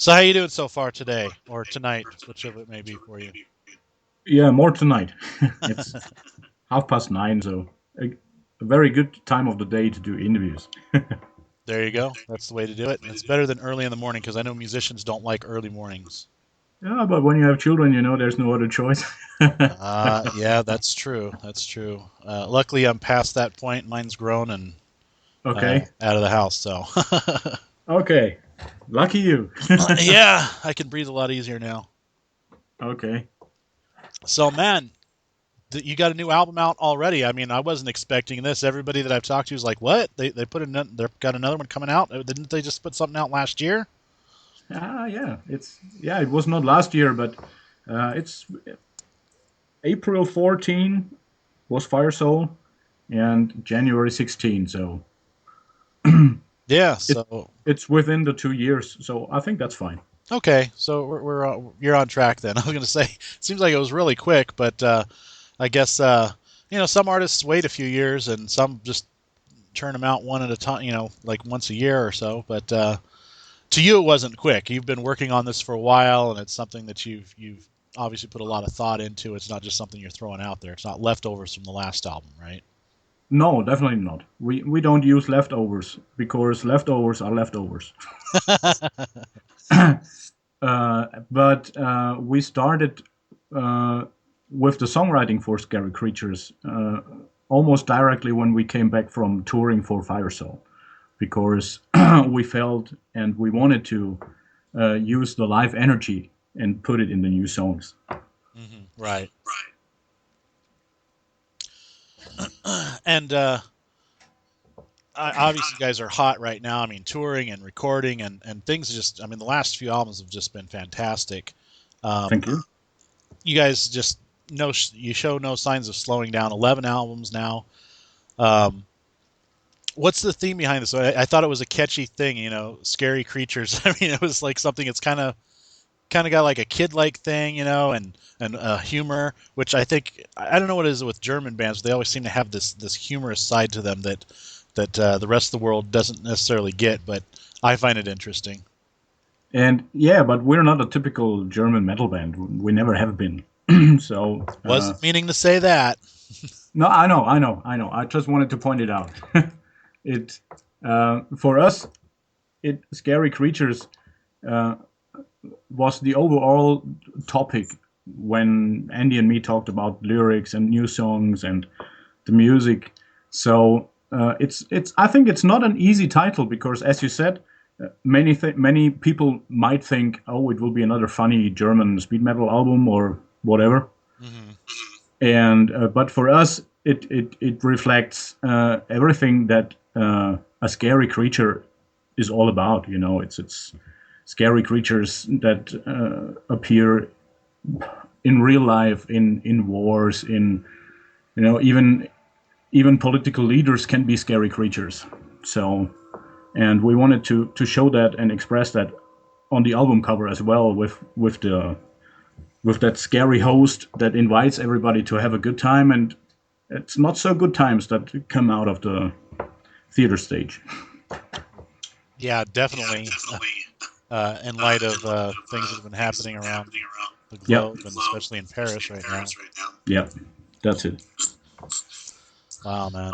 So how you doing so far today or tonight, whichever it may be for you? Yeah, more tonight. It's 9:30, so a very good time of the day to do interviews. There you go. That's the way to do it. And it's better than early in the morning because I know musicians don't like early mornings. Yeah, but when you have children, there's no other choice. Yeah, that's true. That's true. Luckily, I'm past that point. Mine's grown and Okay, out of the house, so okay, lucky you. yeah, I can breathe a lot easier now. Okay. So, man, you got a new album out already. I mean, I wasn't expecting this. Everybody that I've talked to is like, "What? They put they've got another one coming out? Didn't they just put something out last year?" Yeah, it was not last year, but it's April 14 was Fire Soul, and January 16. So Yeah. it So it's within the 2 years. So I think that's fine. okay, so you're on track then. I was going to say, it seems like it was really quick, but I guess some artists wait a few years and some just turn them out one at a time. Like once a year or so. But to you, it wasn't quick. You've been working on this for a while, and it's something that you've obviously put a lot of thought into. It's not just something you're throwing out there. It's not leftovers from the last album, right? No, definitely not. We don't use leftovers because leftovers are leftovers. But we started uh, with the songwriting for Scary Creatures almost directly when we came back from touring for Firesoul, because we felt and we wanted to use the live energy and put it in the new songs. Right. And obviously, you guys are hot right now. I mean, touring and recording and things. Just, I mean, the last few albums have just been fantastic. Um, Thank you. you guys just you show no signs of slowing down. 11 albums now. Um, what's the theme behind this? I thought it was a catchy thing. Scary creatures. I mean, it was like something that's kind of got like a kid like thing, and humor, which I think I don't know what it is with German bands. But they always seem to have this humorous side to them that the rest of the world doesn't necessarily get. But I find it interesting. And yeah, but we're not a typical German metal band. We never have been. So Wasn't meaning to say that. no, I know. I just wanted to point it out. It For us, it Scary Creatures uh, was the overall topic when Andy and me talked about lyrics and new songs and the music. So it's I think it's not an easy title because, as you said, many people might think, oh, it will be another funny German speed metal album or whatever. Hmm. And but for us, it reflects everything that a scary creature is all about. It's scary creatures that appear in real life, in wars, in even political leaders can be scary creatures. So, and we wanted to show that and express that on the album cover as well, with that scary host that invites everybody to have a good time, and it's not so good times that come out of the theater stage. Yeah, definitely. In light of things that have been happening around the Yep. globe and especially in Paris right now. Yep. That's it. Wow, man.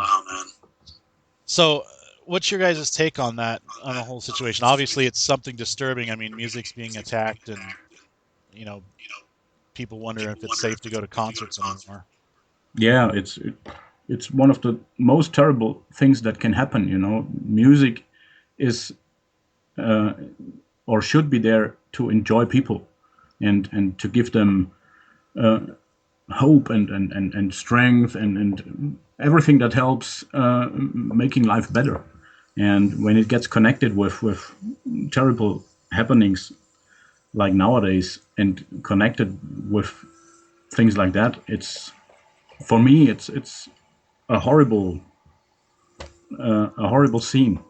So, what's your guys' take on that, on the whole situation? Obviously, it's something disturbing. I mean, music's being attacked, and you know, people wonder if it's safe to go to concerts anymore. Yeah, it's one of the most terrible things that can happen. Music is uh, or should be there to enjoy people and to give them hope and strength and everything that helps making life better. And when it gets connected with terrible happenings like nowadays and connected with things like that, it's for me it's a horrible scene.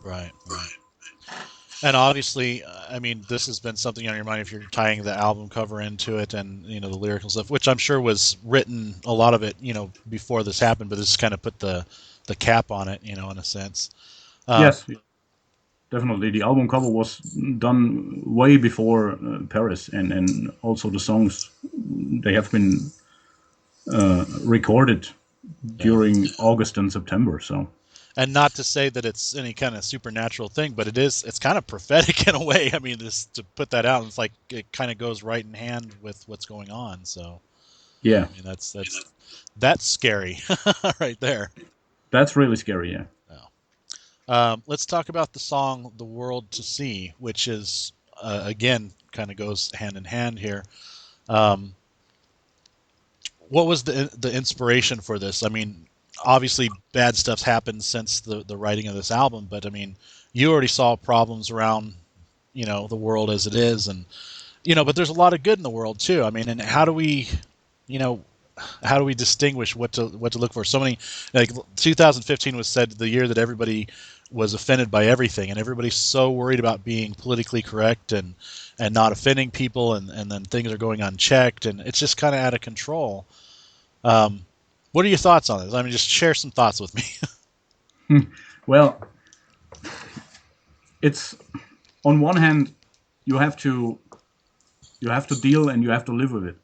Right, right. And obviously, I mean, this has been something on your mind if you're tying the album cover into it and the lyrical stuff, which I'm sure was written a lot of it before this happened, but this kind of put the cap on it, in a sense. Um, Yes. definitely. The album cover was done way before Paris, and also the songs, they have been recorded Yeah. during August and September. So And not to say that it's any kind of supernatural thing, but it's kind of prophetic in a way. I mean, this to put that out, it's like it kind of goes right in hand with what's going on. So, yeah, I mean, that's scary right there. that's really scary. Yeah. Yeah. Let's talk about the song "The World to See," which is again kind of goes hand in hand here. Um, what was the inspiration for this? I mean, obviously bad stuff's happened since the writing of this album, but I mean, you already saw problems around the world as it is, and but there's a lot of good in the world too. I mean, and you know how do we distinguish what to look for? So many, like 2015 was said the year that everybody was offended by everything, and everybody's so worried about being politically correct and not offending people, and then things are going unchecked, and it's just kind of out of control. um, what are your thoughts on this? I mean, just share some thoughts with me. Well, it's on one hand, you have to deal and you have to live with it,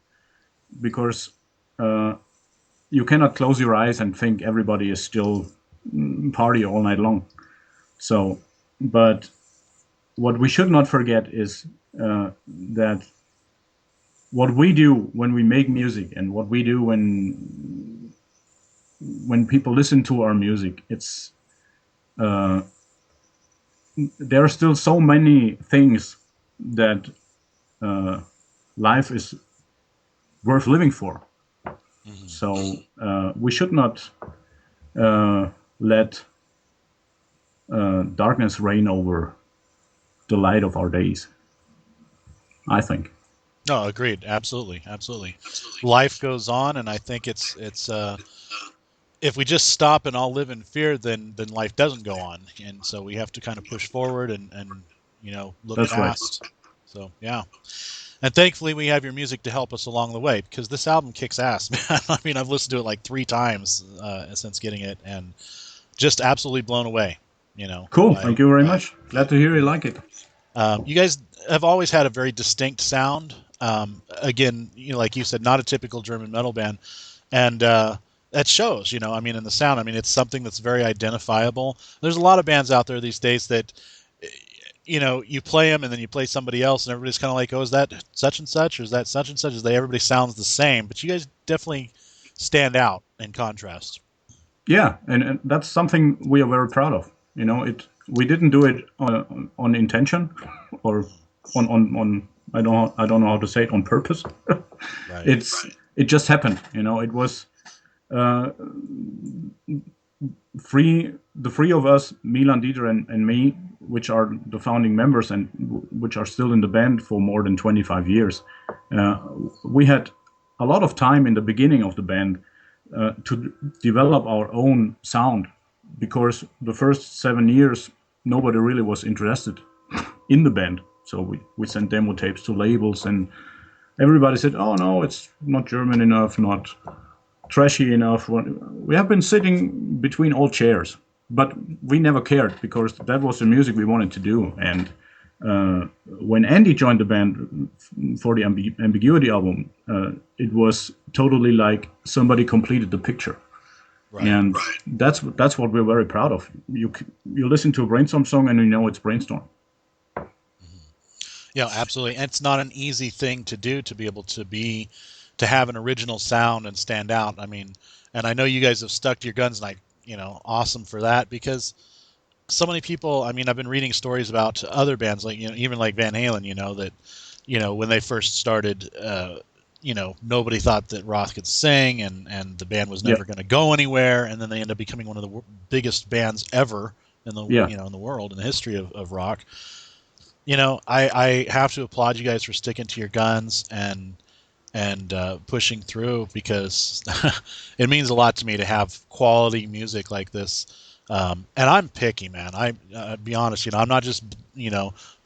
because uh, you cannot close your eyes and think everybody is still party all night long. So, but what we should not forget is that what we do when we make music and what we do when people listen to our music, it's uh, there are still so many things that uh, life is worth living for. Hmm. So we should not let darkness reign over the light of our days, I think. No, agreed. Absolutely, absolutely. Life goes on, and I think it's if we just stop and all live in fear, then life doesn't go on, and so we have to kind of push forward and look That's right. past. So yeah, and thankfully we have your music to help us along the way, because this album kicks ass, man. I mean, I've listened to it like 3 times since getting it, and just absolutely blown away. Cool. By Thank you very by much. Glad to hear you like it. you guys have always had a very distinct sound. Again, like you said, not a typical German metal band, and that shows. I mean, in the sound. I mean, it's something that's very identifiable. There's a lot of bands out there these days that you play them and then you play somebody else, and everybody's kind of like, "Oh, is that such and such, or is that such and such?" Everybody sounds the same, but you guys definitely stand out in contrast. Yeah, and that's something we are very proud of. It we didn't do it on intention or on I don't know how to say it, on purpose. Right. It just happened. It was uh, the three of us, Milan, Dieter, and me, which are the founding members and which are still in the band for more than 25 years. Uh, we had a lot of time in the beginning of the band to develop our own sound, because the first 7 years nobody really was interested in the band. So we sent demo tapes to labels, and everybody said, "Oh no, it's not German enough, not trashy enough." We have been sitting between all chairs, but we never cared, because that was the music we wanted to do. And when Andy joined the band for the Ambiguity album, it was totally like somebody completed the picture. Right. And that's what we're very proud of. You listen to a Brainstorm song and you know it's Brainstorm. Yeah, absolutely. And it's not an easy thing to do, to be able to have an original sound and stand out. I mean, and I know you guys have stuck to your guns, and awesome for that, because so many people. I mean, I've been reading stories about other bands, like even like Van Halen. That when they first started, nobody thought that Roth could sing, and the band was Yeah, never going to go anywhere, and then they end up becoming one of the biggest bands ever in the yeah, in the world, in the history of rock. I have to applaud you guys for sticking to your guns and pushing through, because it means a lot to me to have quality music like this. And I'm picky, man. Be honest, I'm not just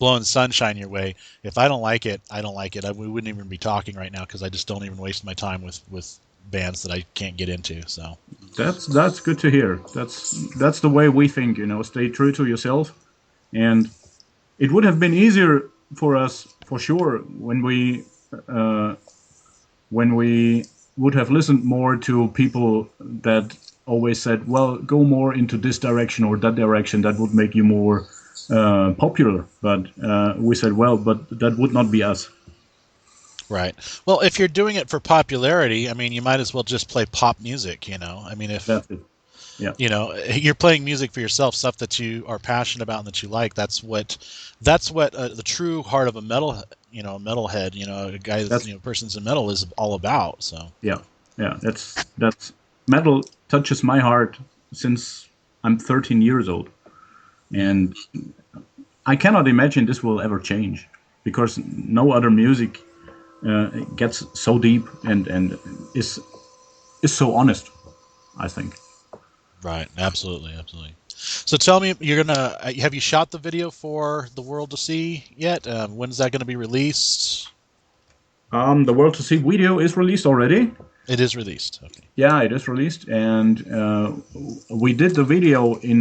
blowing sunshine your way. If I don't like it, I don't like it. We wouldn't even be talking right now, because I just don't even waste my time with bands that I can't get into. So that's good to hear. That's the way we think. Stay true to yourself, And it would have been easier for us, for sure, uh, when we would have listened more to people that always said, "Well, go more into this direction or that direction. That would make you more popular." But we said, "Well, but that would not be us." Right. Well, if you're doing it for popularity, I mean, you might as well just play pop music, you know? I mean, if, That's it. Yeah, you know, you're playing music for yourself, stuff that you are passionate about and that you like, that's what the true heart of a metal, you know, a metalhead, you know, a guy that's, that's you know, person's in metal is all about. So, yeah, yeah. That's metal touches my heart since I'm 13 years old, mm, and I cannot imagine this will ever change because no other music gets so deep and is so honest. I think. right. Absolutely. Absolutely. So tell me, have you shot the video for the world to see yet? When is that going to be released? The World to See video is released already. It is released. Okay. Yeah, it is released, and we did the video in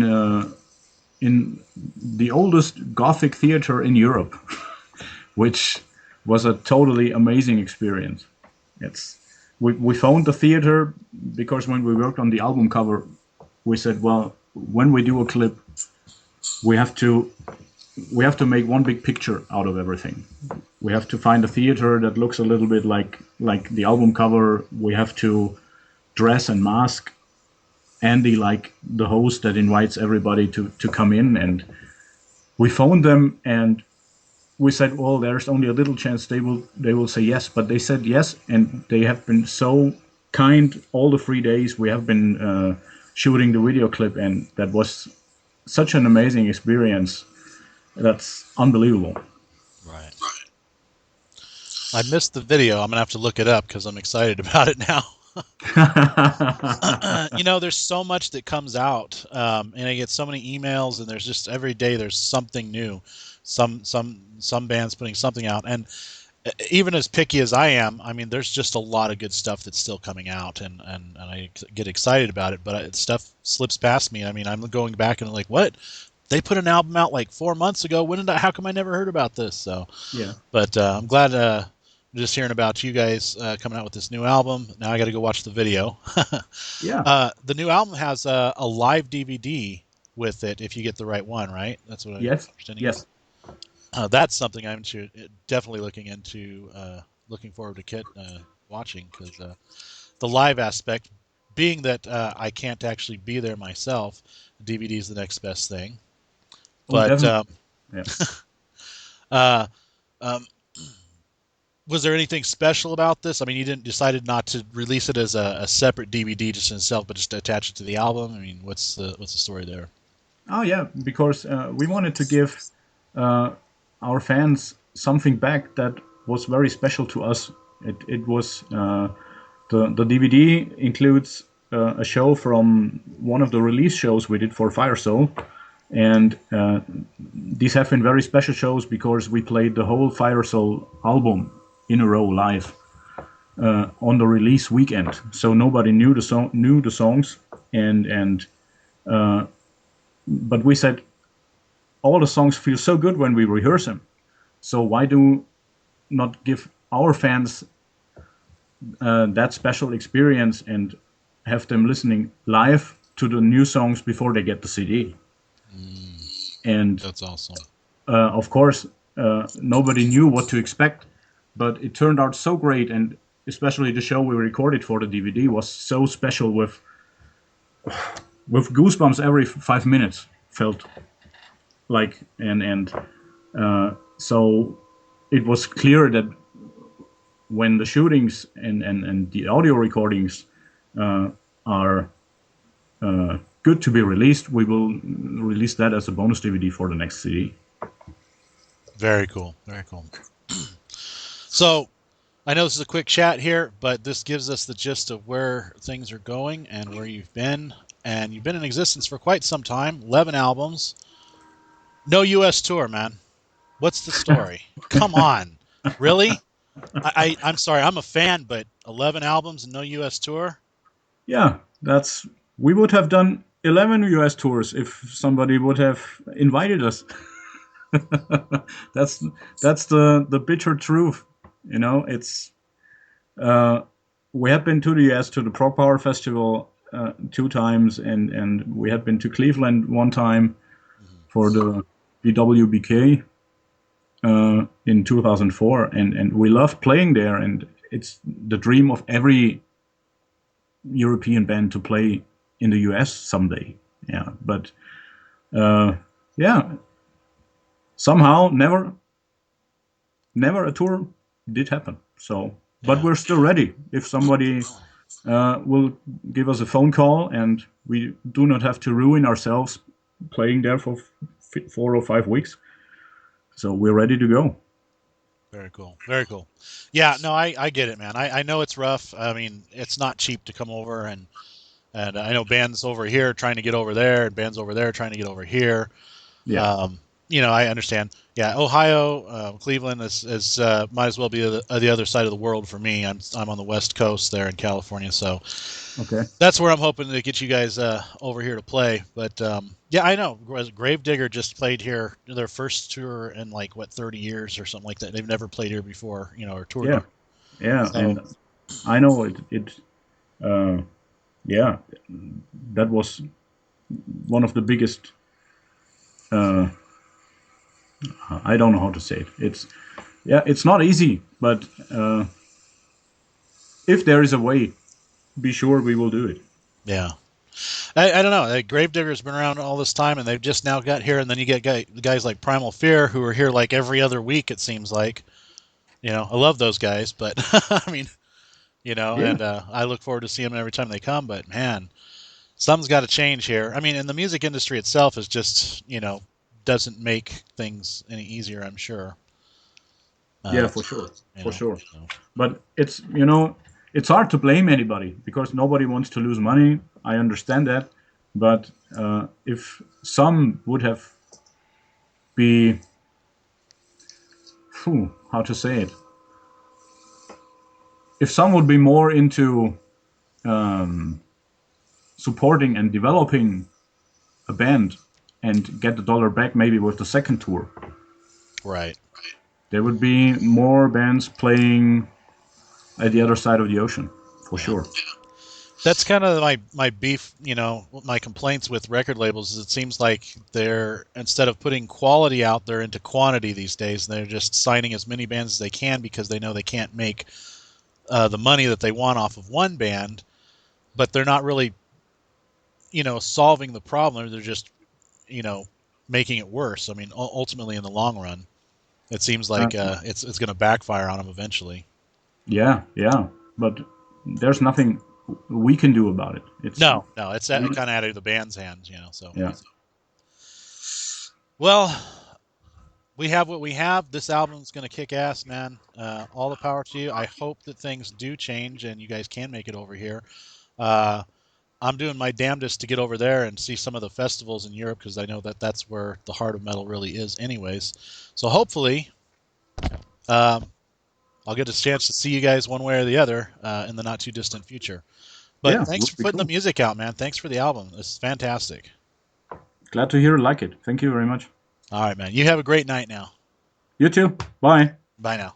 the oldest Gothic theater in Europe, which was a totally amazing experience. It's we found the theater because when we worked on the album cover, we said, well, when we do a clip, we have to we have to make one big picture out of everything. We have to find a theater that looks a little bit like the album cover. We have to dress and mask Andy like the host that invites everybody to come in. And we phoned them and we said, well, there's only a little chance they will say yes, but they said yes, and they have been so kind all the 3 days we have been shooting the video clip, and that was such an amazing experience. That's unbelievable. Right. I missed the video. I'm gonna have to look it up because I'm excited about it now. You know, there's so much that comes out, and I get so many emails, and there's just every day there's something new. Some bands putting something out, and even as picky as I am, I mean, there's just a lot of good stuff that's still coming out, and I get excited about it. But stuff slips past me. I mean, I'm going back and I'm like, what? They put an album out like 4 months ago. When did I? How come I never heard about this? So, Yeah. but I'm glad just hearing about you guys coming out with this new album. Now I got to go watch the video. Yeah. The new album has a live DVD with it if you get the right one, right? That's what I'm Yes. understanding. Yes. That's something I'm definitely looking into, looking forward to watching because the live aspect, being that I can't actually be there myself, DVD is the next best thing. Oh, But definitely. Yeah. uh, um, was there anything special about this? I mean, you didn't decided not to release it as a separate DVD just in itself, but just attach it to the album. I mean, what's the story there? Oh, yeah. Because we wanted to give uh, our fans something back that was very special to us. It was the DVD includes a show from one of the release shows we did for Fire Soul, and these have been very special shows because we played the whole Fire Soul album in a row live on the release weekend. So nobody knew the songs, and but we said all the songs feel so good when we rehearse them. So why do not give our fans that special experience and have them listening live to the new songs before they get the CD? And That's awesome. of course, nobody knew what to expect, but it turned out so great. And especially the show we recorded for the DVD was so special with goosebumps every 5 minutes. Felt like and so it was clear that when the shootings and the audio recordings are good to be released, we will release that as a bonus DVD for the next CD. Very cool. Very cool. So I know this is a quick chat here, but this gives us the gist of where things are going and where you've been. And you've been in existence for quite some time, 11 albums. No U.S. tour, man. What's the story? Come on. Really? I'm sorry, I'm a fan, but 11 albums and no U.S. tour? Yeah, that's we would have done 11 US tours if somebody would have invited us. that's that's the bitter truth. You know, it's uh, we have been to the US to the Pro Power Festival 2 times, and we had been to Cleveland one time Mhm. for the BWBK in 2004, and we loved playing there, and it's the dream of every European band to play in the US someday. Yeah, but uh, yeah, somehow never a tour did happen. So, but Yeah. we're still ready. If somebody will give us a phone call, and we do not have to ruin ourselves playing there for 4 or 5 weeks, so we're ready to go. Very cool. Very cool. Yeah, no, I get it, man. I know it's rough. I mean, it's not cheap to come over, and I know bands over here trying to get over there, and bands over there trying to get over here. Yeah, Um, I understand. Yeah, Ohio, Cleveland is might as well be the other side of the world for me. I'm on the West Coast there in California, so okay. that's where I'm hoping to get you guys over here to play. But yeah, I know Gravedigger just played here their first tour in like what 30 years or something like that. They've never played here before, or toured Yeah, here. yeah, So and I know it. Uh, yeah, that was one of the biggest. Uh, I don't know how to say it. It's not easy, but if there is a way, be sure we will do it. yeah, I don't know. Gravedigger's been around all this time, and they've just now got here. And then you get guys like Primal Fear who are here like every other week. It seems like. I love those guys, but I mean, Yeah, and I look forward to seeing them every time they come. But man, something's got to change here. I mean, and the music industry itself is just, doesn't make things any easier. I'm sure. yeah, Uh, for sure, you for know, sure. so, But it's hard to blame anybody because nobody wants to lose money. I understand that, but if some would have be, how to say it, if some would be more into um, supporting and developing a band and get the dollar back maybe with the second tour, right. there would be more bands playing at the other side of the ocean, for Yeah. sure. That's kind of my beef. My complaints with record labels is it seems like they're instead of putting quality out there into quantity these days, they're just signing as many bands as they can because they know they can't make the money that they want off of one band, but they're not really, solving the problem. They're just, you know, making it worse. I mean, ultimately, in the long run, it seems Uh, like it's going to backfire on them eventually. yeah, yeah, but there's nothing we can do about it. It's No, no, it's kind of out of the band's hands, So, yeah, well, we have what we have. This album's going to kick ass, man. All the power to you. I hope that things do change and you guys can make it over here. Uh, I'm doing my damnedest to get over there and see some of the festivals in Europe because I know that that's where the heart of metal really is, anyways. So hopefully, um, I'll get a chance to see you guys one way or the other in the not too distant future. But yeah, thanks would for be putting the cool. music out, man. Thanks for the album. It's fantastic. Glad to hear you like it. Thank you very much. All right, man. You have a great night now. You too. Bye. Bye now.